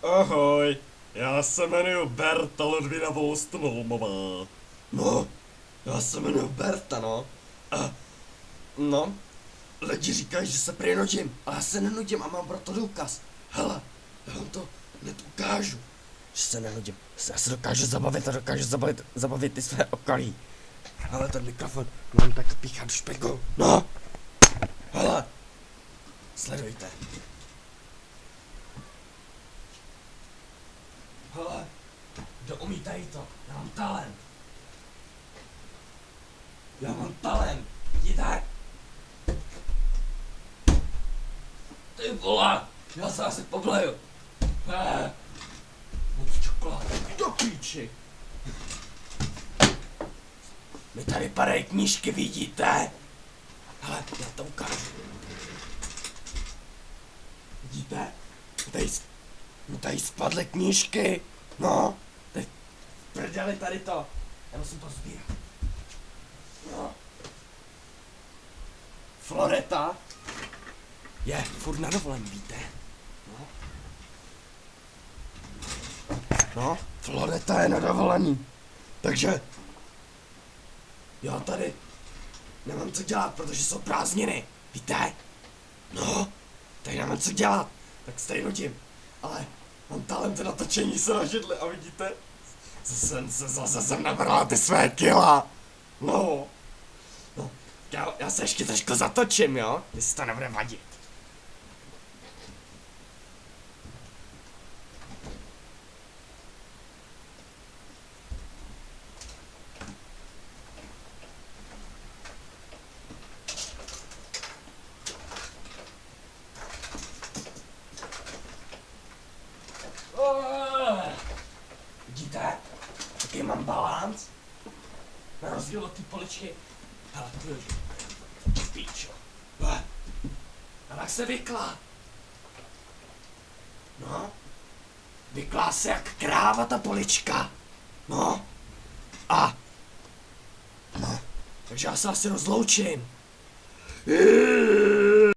Ahoj, já se jmenuji Berta Ludvina Volstnolmová. No, já se jmenuji Berta, no. A, no, lidi říkají, že se prý nudím, ale já se nenudím a mám proto důkaz. Hele, já vám to hned ukážu, že se nenudím. Já se dokážu zabavit a dokážu zabavit ty své okolí. Ale ten mikrofon mám tak píchat do špeku. No, hele, sledujte. Hele, kdo umí tady to? Já mám talent. Já mám talent. Vidíte? Ty vole, já se asi pobleju. Moc čokolády. Do píči. Mi tady padají knížky, vidíte? Hele, já to ukážu. Vidíte? Tady spadly knížky. No, teď prdeli tady to. Já musím to sbírat. No. Floreta je furt na dovolení, víte? No, Floreta je na dovolení. Takže já tady nemám co dělat, protože jsou prázdniny, víte? No, tady nemám co dělat, tak se tady nudím. Ale mám talent na točení se na židli a vidíte? Zase jsem nabrala ty své kila. No, já se ještě trošku zatočím, jo? Jestli to nebude vadit. Vidíte? Jaký mám balans? Na rozdíl od té poličky. Hele, píčo. A tak se vyklá. No. Vyklá se jak kráva ta polička. No. No. Takže já se asi rozloučím.